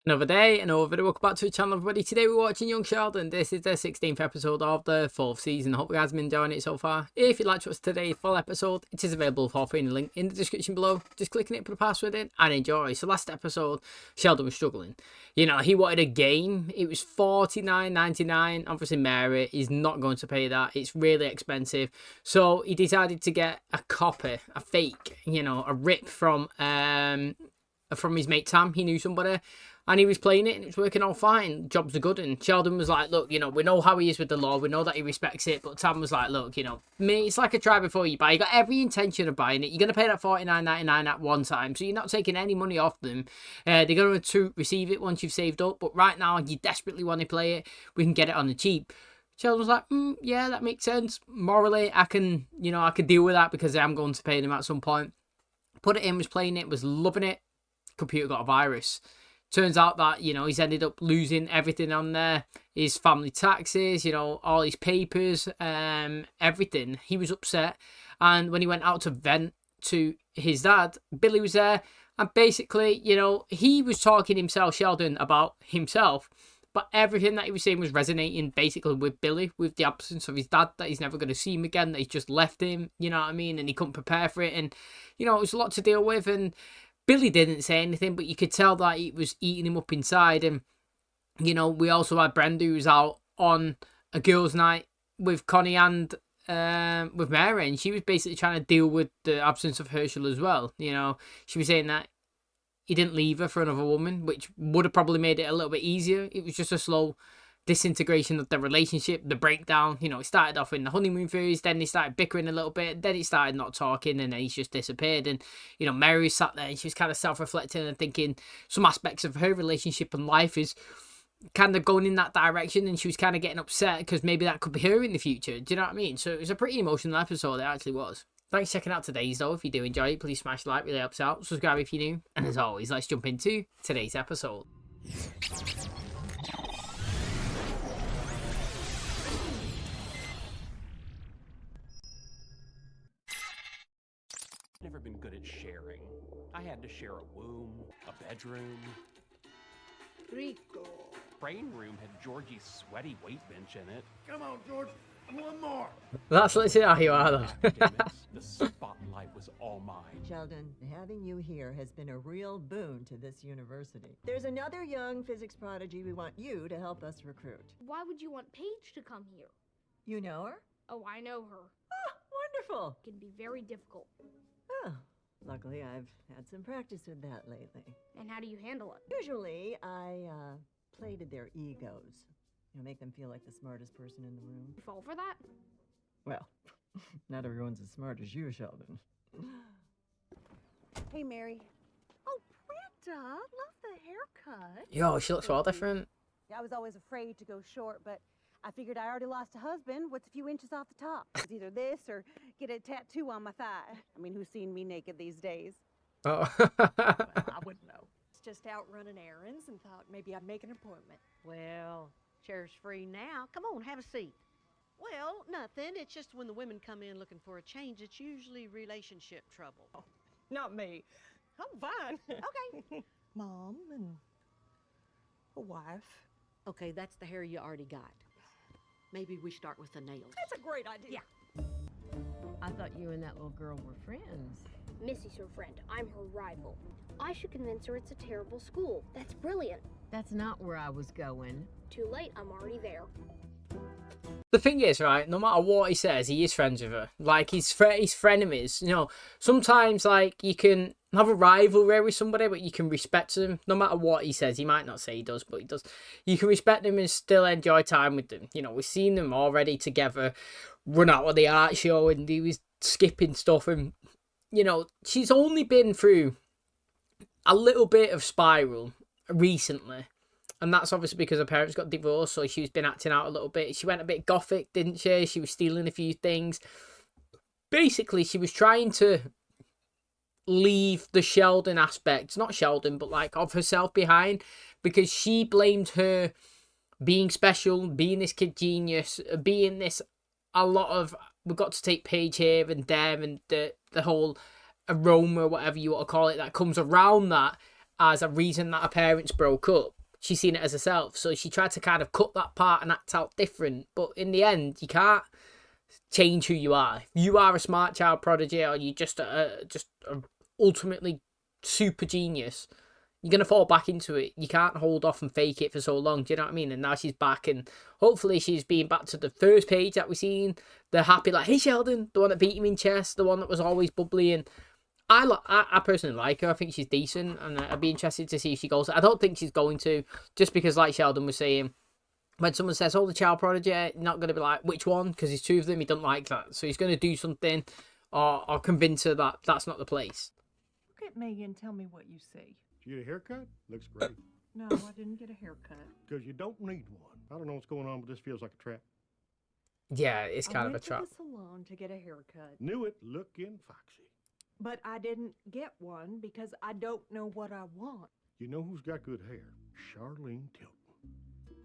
Another day, another video. Welcome back to the channel, everybody. Today we're watching Young Sheldon. This is the 16th episode of the 4th season. Hope you guys have been enjoying it so far. If you'd like to watch today's full episode, it is available for free in the link in the description below. Just clicking it, put a password in, and enjoy. So last episode, Sheldon was struggling. You know, he wanted a game. It was $49.99. Obviously, Mary is not going to pay that. It's really expensive. So he decided to get a copy, a fake, you know, a rip from his mate Tam. He knew somebody. And he was playing it and it was working all fine. Jobs are good. And Sheldon was like, look, you know, we know how he is with the law. We know that he respects it. But Tam was like, look, you know, mate, it's like a try before you buy. You got every intention of buying it. You're going to pay that $49.99 at one time. So you're not taking any money off them. They're going to receive it once you've saved up. But right now, you desperately want to play it. We can get it on the cheap. Sheldon was like, yeah, that makes sense. Morally, I can deal with that because I am going to pay them at some point. Put it in, was playing it, was loving it. Computer got a virus. Turns out that, you know, he's ended up losing everything on there. His family taxes, you know, all his papers, everything. He was upset. And when he went out to vent to his dad, Billy was there. And basically, you know, he was talking himself, Sheldon, about himself. But everything that he was saying was resonating basically with Billy, with the absence of his dad, that he's never going to see him again, that he's just left him, you know what I mean? And he couldn't prepare for it. And, you know, it was a lot to deal with. And Billy didn't say anything, but you could tell that it was eating him up inside. And, you know, we also had Brenda, who was out on a girls' night with Connie and with Mary, and she was basically trying to deal with the absence of Herschel as well. You know, she was saying that he didn't leave her for another woman, which would have probably made it a little bit easier. It was just a slow disintegration of the relationship, the breakdown. You know, it started off in the honeymoon phase, then they started bickering a little bit, then it started not talking, and then he's just disappeared. And, you know, Mary sat there and she was kind of self-reflecting and thinking some aspects of her relationship and life is kind of going in that direction, and she was kind of getting upset because maybe that could be her in the future. Do you know what I mean? So it was a pretty emotional episode, it actually was. Thanks for checking out today's though. If you do enjoy it, please smash the like, really helps out. Subscribe if you're new, and as always, let's jump into today's episode. Never been good at sharing. I had to share a womb, a bedroom. Rico. Brain room had Georgie's sweaty weight bench in it. Come on, George. One more. That's literally how you are though. Academics, the spotlight was all mine. Sheldon, having you here has been a real boon to this university. There's another young physics prodigy we want you to help us recruit. Why would you want Paige to come here? You know her? Oh, I know her. Ah, wonderful. It can be very difficult. Oh, luckily I've had some practice with that lately. And how do you handle it? Usually I play to their egos. You know, make them feel like the smartest person in the room. You fall for that? Well, not everyone's as smart as you, Sheldon. Hey, Mary. Oh, Brenda, love the haircut. Yo, she looks well different. Yeah, I was always afraid to go short, but I figured I already lost a husband. What's a few inches off the top? It's either this or get a tattoo on my thigh. I mean, who's seen me naked these days? Oh. I wouldn't know. Just out running errands and thought maybe I'd make an appointment. Well, chair's free now. Come on, have a seat. Well, nothing. It's just when the women come in looking for a change, it's usually relationship trouble. Oh, not me. I'm fine. Okay. Mom and a wife. Okay, that's the hair you already got. Maybe we start with the nails. That's a great idea. Yeah. I thought you and that little girl were friends. Missy's her friend. I'm her rival. I should convince her it's a terrible school. That's brilliant. That's not where I was going. Too late. I'm already there. The thing is, right, no matter what he says, he is friends with her. Like, he's frenemies. You know, sometimes, like, you can have a rivalry with somebody, but you can respect them. No matter what he says, he might not say he does, but he does. You can respect them and still enjoy time with them. You know, we've seen them already together run out of the art show, and he was skipping stuff. And, you know, she's only been through a little bit of spiral recently. And that's obviously because her parents got divorced, so she's been acting out a little bit. She went a bit gothic, didn't she? She was stealing a few things. Basically, she was trying to leave the Sheldon aspect, not Sheldon, but like of herself behind, because she blamed her being special, being this kid genius, being this, a lot of, we've got to take Paige here and there, and the whole aroma, whatever you want to call it, that comes around that. as a reason that her parents broke up. She's seen it as herself. So she tried to kind of cut that part and act out different. But in the end, you can't change who you are. If you are a smart child prodigy or you just ultimately super genius, you're going to fall back into it. You can't hold off and fake it for so long. Do you know what I mean? And now she's back, and hopefully she's being back to the first page that we've seen. The happy, like, hey, Sheldon, the one that beat him in chess, the one that was always bubbly. And I personally like her. I think she's decent, and I'd be interested to see if she goes. I don't think she's going to, just because, like Sheldon was saying, when someone says, oh, the child prodigy, you're not going to be like, which one? Because there's two of them, he doesn't like that. So he's going to do something or convince her that that's not the place. Look at me and tell me what you see. Did you get a haircut? Looks great. No, I didn't get a haircut. Because you don't need one. I don't know what's going on, but this feels like a trap. Yeah, it's kind of a trap. I went to the salon to get a haircut. Knew it, looking foxy. But I didn't get one because I don't know what I want. You know who's got good hair? Charlene Tilton.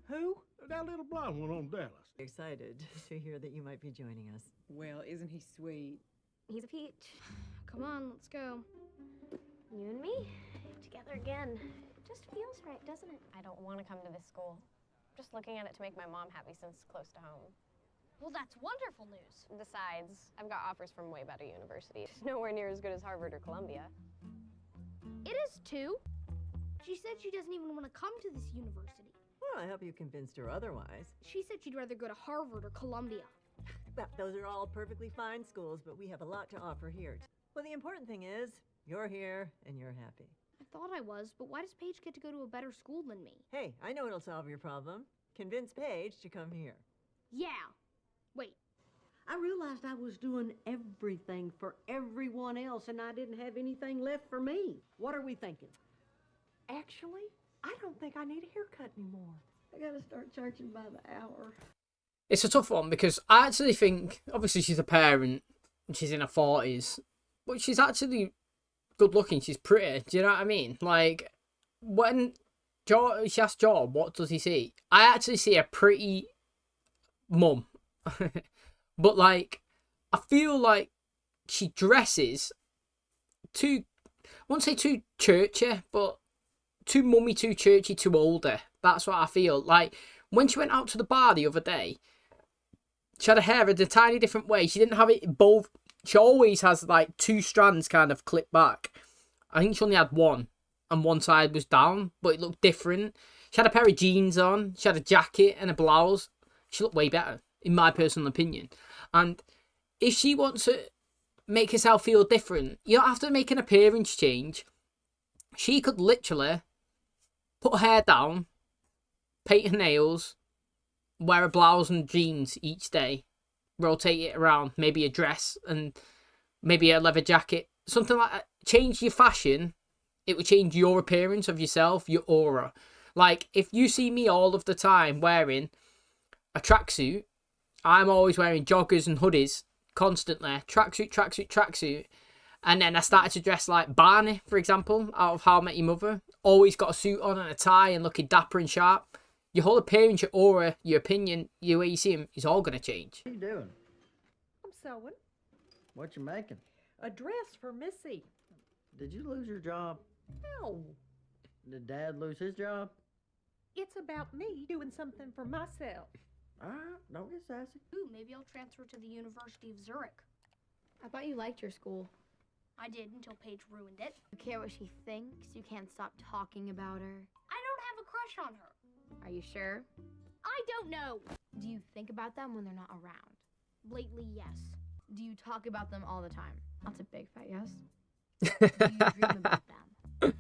Who? That little blonde one on Dallas. Excited to hear that you might be joining us. Well, isn't he sweet? He's a peach. Come on, let's go. You and me? Together again. Just feels right, doesn't it? I don't want to come to this school. Just looking at it to make my mom happy since it's close to home. Well, that's wonderful news. Besides, I've got offers from way better universities. Nowhere near as good as Harvard or Columbia. It is too. She said she doesn't even want to come to this university. Well, I hope you convinced her otherwise. She said she'd rather go to Harvard or Columbia. Well, those are all perfectly fine schools, but we have a lot to offer here. Well, the important thing is, you're here and you're happy. I thought I was, but why does Paige get to go to a better school than me? Hey, I know it'll solve your problem. Convince Paige to come here. Yeah. Wait. I realized I was doing everything for everyone else and I didn't have anything left for me. What are we thinking? Actually, I don't think I need a haircut anymore. I gotta start charging by the hour. It's a tough one because I actually think, obviously she's a parent and she's in her 40s, but she's actually good looking. She's pretty. Do you know what I mean? Like, when she asked John, what does he see? I actually see a pretty mum. But, like, I feel like she dresses too, I won't say too churchy, but too mummy, too churchy, too older. That's what I feel. Like, when she went out to the bar the other day, she had her hair in a tiny different way. She didn't have it both. She always has, like, two strands kind of clipped back. I think she only had one, and one side was down, but it looked different. She had a pair of jeans on. She had a jacket and a blouse. She looked way better, in my personal opinion. And if she wants to make herself feel different, you don't have to make an appearance change. She could literally put her hair down, paint her nails, wear a blouse and jeans each day, rotate it around, maybe a dress and maybe a leather jacket, something like that. Change your fashion. It would change your appearance of yourself, your aura. Like, if you see me all of the time wearing a tracksuit, I'm always wearing joggers and hoodies constantly. Tracksuit. And then I started to dress like Barney, for example, out of How I Met Your Mother. Always got a suit on and a tie and looking dapper and sharp. Your whole appearance, your aura, your opinion, the way you see him is all going to change. What are you doing? I'm sewing. What you making? A dress for Missy. Did you lose your job? No. Did Dad lose his job? It's about me doing something for myself. All right, don't get sassy. Ooh, maybe I'll transfer to the University of Zurich. I thought you liked your school. I did until Paige ruined it. You care what she thinks? You can't stop talking about her. I don't have a crush on her. Are you sure? I don't know. Do you think about them when they're not around? Lately, yes. Do you talk about them all the time? That's a big fat yes. Do you dream about them?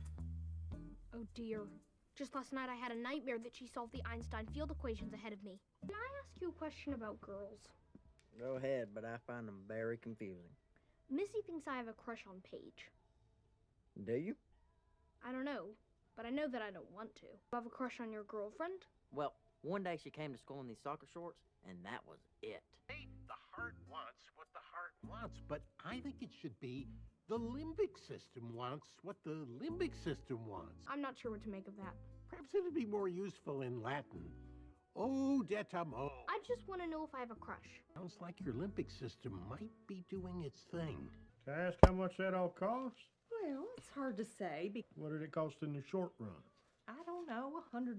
Oh dear. Just last night I had a nightmare that she solved the Einstein field equations ahead of me. Can I ask you a question about girls? Go ahead, but I find them very confusing. Missy thinks I have a crush on Paige. Do you? I don't know, but I know that I don't want to. You have a crush on your girlfriend? Well, one day she came to school in these soccer shorts, and that was it. The heart wants what the heart wants, but I think it should be the limbic system wants what the limbic system wants. I'm not sure what to make of that. Perhaps it'd be more useful in Latin. Oh, detamo. I just want to know if I have a crush. Sounds like your limbic system might be doing its thing. Can I ask how much that all costs? Well, it's hard to say. What did it cost in the short run? I don't know, $100.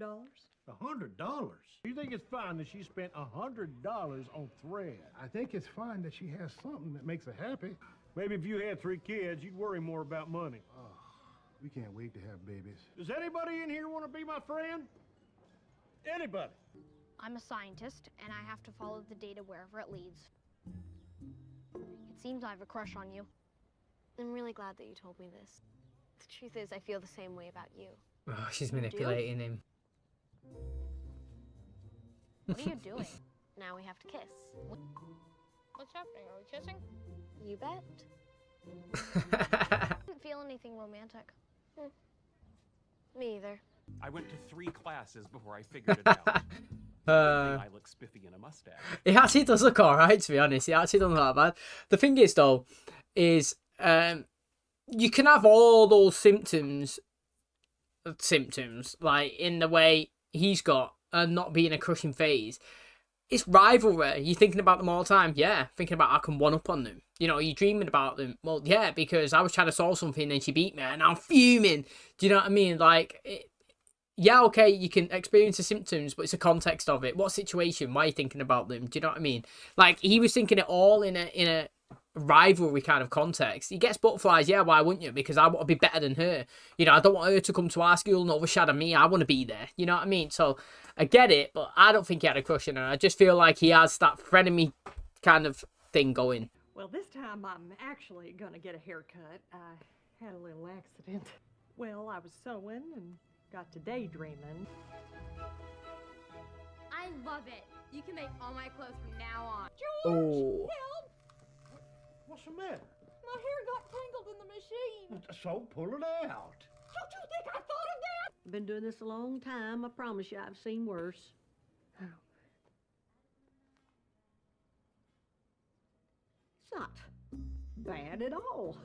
$100? You think it's fine that she spent $100 on thread? I think it's fine that she has something that makes her happy. Maybe if you had 3 kids, you'd worry more about money. Oh, we can't wait to have babies. Does anybody in here want to be my friend? Anybody? I'm a scientist, and I have to follow the data wherever it leads. It seems I have a crush on you. I'm really glad that you told me this. The truth is, I feel the same way about you. Oh, she's manipulating him. What are you doing? Now we have to kiss. What's happening? Are we kissing? You bet. I didn't feel anything romantic. Me either. I went to 3 classes before I figured it out. I look spiffy in a mustache. It actually does look alright, to be honest. It actually doesn't look that bad. The thing is, though, is you can have all those symptoms, like in the way he's got, and not be in a crushing phase. It's rivalry. You're thinking about them all the time. Yeah, thinking about I can one up on them. You know, you're dreaming about them. Well, yeah, because I was trying to solve something and she beat me and I'm fuming. Do you know what I mean? Like, yeah, okay, you can experience the symptoms, but it's the context of it. What situation? Why are you thinking about them? Do you know what I mean? Like, he was thinking it all in a rivalry kind of context. He gets butterflies, yeah, why wouldn't you? Because I want to be better than her. You know, I don't want her to come to our school and overshadow me. I want to be there. You know what I mean? So I get it, but I don't think he had a crush on her. I just feel like he has that frenemy kind of thing going. Well, this time I'm actually going to get a haircut. I had a little accident. Well, I was sewing and got to daydreaming. I love it. You can make all my clothes from now on. Oh. Help! What's the matter? My hair got tangled in the machine. So pull it out. Don't you think I thought of that? I've been doing this a long time. I promise you, I've seen worse. It's not bad at all.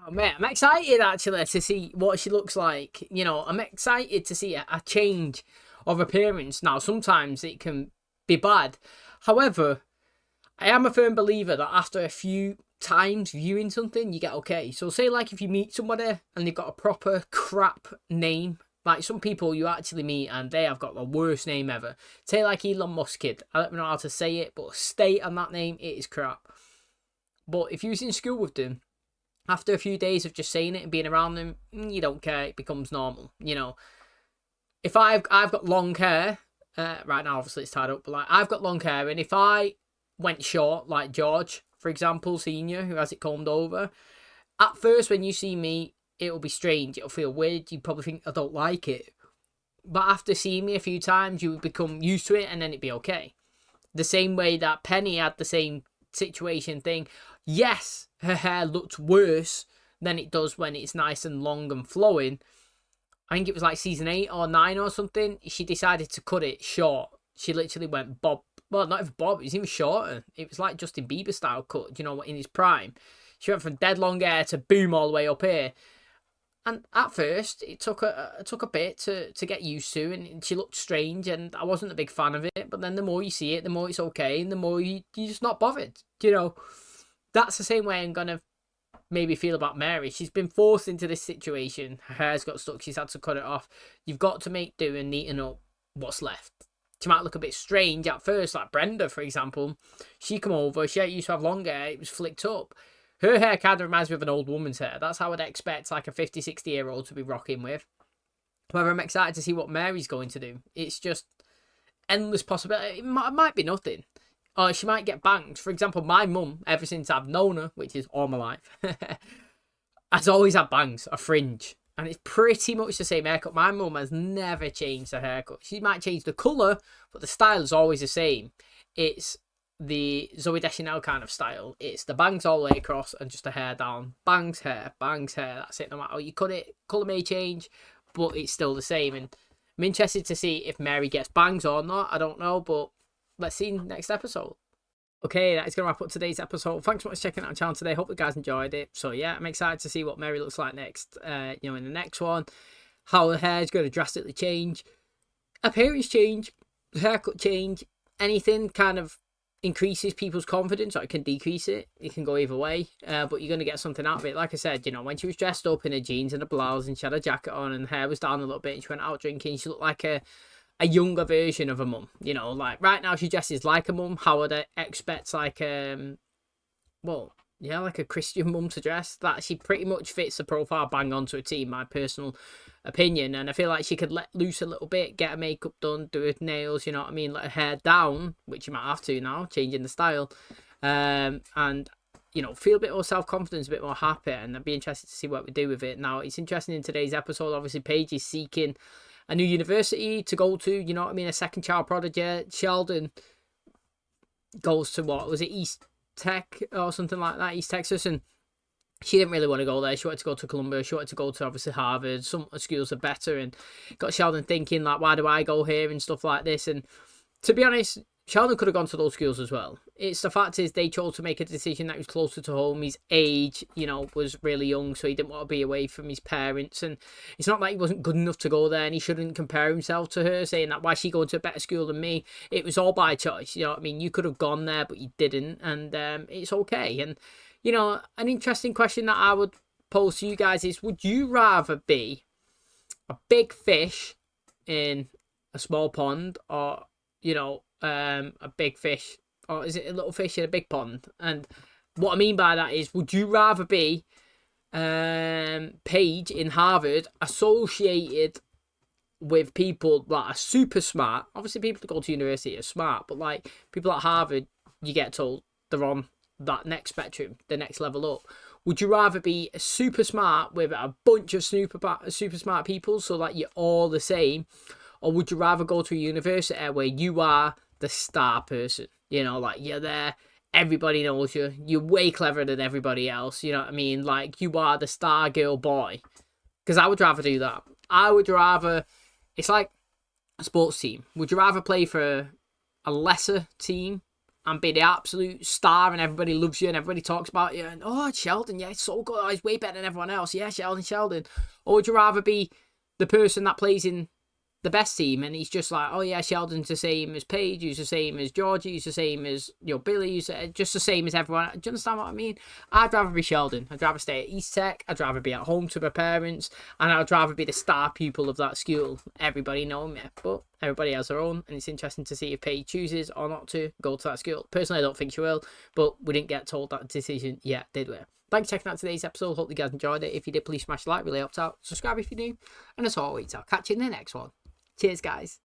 Oh, man, I'm excited actually to see what she looks like. You know, I'm excited to see a change of appearance. Now, sometimes it can be bad. However, I am a firm believer that after a few times viewing something, you get okay. So say like if you meet somebody and they've got a proper crap name, like some people you actually meet and they have got the worst name ever. Say like Elon Musk kid. I don't know how to say it, but state on that name, it is crap. But if you was in school with them, after a few days of just saying it and being around them, you don't care. It becomes normal. You know, if I've got long hair, right now obviously it's tied up, but like I've got long hair, and if I went short, like George, for example, senior, who has it combed over, at first when you see me, it'll be strange. It'll feel weird. You probably think I don't like it. But after seeing me a few times, you would become used to it and then it'd be okay. The same way that Penny had the same situation thing. Yes, her hair looked worse than it does when it's nice and long and flowing. I think it was like season 8 or 9 or something. She decided to cut it short. She literally went bob. Well, not even bob. It was even shorter. It was like Justin Bieber style cut, you know, in his prime. She went from dead long hair to boom all the way up here. And at first, it took a bit to get used to, and she looked strange, and I wasn't a big fan of it. But then the more you see it, the more it's okay, and the more you're just not bothered. You know, that's the same way I'm going to maybe feel about Mary. She's been forced into this situation. Her hair's got stuck. She's had to cut it off. You've got to make do and neaten up what's left. She might look a bit strange at first, like Brenda, for example. She come over. She used to have long hair. It was flicked up. Her hair kind of reminds me of an old woman's hair. That's how I'd expect like a 50, 60-year-old to be rocking with. However, I'm excited to see what Mary's going to do. It's just endless possibility. It might be nothing. Or she might get banged. For example, my mum, ever since I've known her, which is all my life, has always had bangs, a fringe. And it's pretty much the same haircut. My mum has never changed her haircut. She might change the colour, but the style is always the same. It's the Zooey Deschanel kind of style. It's the bangs all the way across and just a hair down. Bangs, hair, that's it. No matter how you cut it, colour may change, but it's still the same. And I'm interested to see if Mary gets bangs or not. I don't know, but let's see next episode. Okay, that is going to wrap up today's episode. Thanks so much for checking out the channel today. Hope you guys enjoyed it. So yeah, I'm excited to see what Mary looks like next. In the next one, how her hair is going to drastically change, appearance change, haircut change, anything kind of increases people's confidence or it can decrease it. It can go either way, but you're going to get something out of it. Like I said, you know, when she was dressed up in her jeans and a blouse and she had a jacket on and hair was down a little bit and she went out drinking, she looked like a younger version of a mum. You know, like right now she dresses like a mum. How would I expect like well, yeah, like a Christian mum to dress? That she pretty much fits the profile bang onto a team, my personal opinion. And I feel like she could let loose a little bit, get her makeup done, do her nails, you know what I mean, let her hair down, which you might have to now, changing the style, and you know, feel a bit more self-confidence, a bit more happy. And I'd be interested to see what we do with it. Now, it's interesting in today's episode, obviously Paige is seeking a new university to go to, you know what I mean, a second child prodigy. Sheldon goes to, what was it, East Tech or something like that, East Texas, and she didn't really want to go there. She wanted to go to Columbia. She wanted to go to, obviously, Harvard. Some schools are better, and got Sheldon thinking, like, why do I go here and stuff like this? And to be honest, Sheldon could have gone to those schools as well. It's the fact is they chose to make a decision that was closer to home. His age, you know, was really young, so he didn't want to be away from his parents. And it's not like he wasn't good enough to go there, and he shouldn't compare himself to her, saying that why is she going to a better school than me? It was all by choice, you know what I mean? You could have gone there, but you didn't, and it's okay. And you know, an interesting question that I would pose to you guys is, would you rather be a big fish in a small pond, or, you know, a big fish, or is it a little fish in a big pond? And what I mean by that is, would you rather be Paige in Harvard, associated with people that are super smart? Obviously, people that go to university are smart, but like people at Harvard, you get told they're on that next spectrum, the next level up. Would you rather be super smart with a bunch of super smart people, so that you're all the same, or would you rather go to a university where you are the star person? You know, like you're there, everybody knows you, you're way cleverer than everybody else, you know what I mean? Like you are the star girl boy. Because I would rather do that. I would rather, it's like a sports team. Would you rather play for a lesser team and be the absolute star and everybody loves you and everybody talks about you and, oh, it's Sheldon, yeah, it's so good, oh, he's way better than everyone else, yeah, Sheldon? Or would you rather be the person that plays in the best team and he's just like, oh yeah, Sheldon's the same as Paige, he's the same as Georgie, he's the same as, you know, Billy, he's just the same as everyone? Do you understand what I mean? I'd rather be Sheldon. I'd rather stay at East Tech, I'd rather be at home to my parents, and I'd rather be the star pupil of that school. Everybody know me, but everybody has their own, and it's interesting to see if Paige chooses or not to go to that school. Personally, I don't think she will, but we didn't get told that decision yet, did we? Thanks for checking out today's episode. Hope you guys enjoyed it. If you did, please smash the like, really helps out. Subscribe if you're new, and as always, I'll catch you in the next one. Cheers, guys.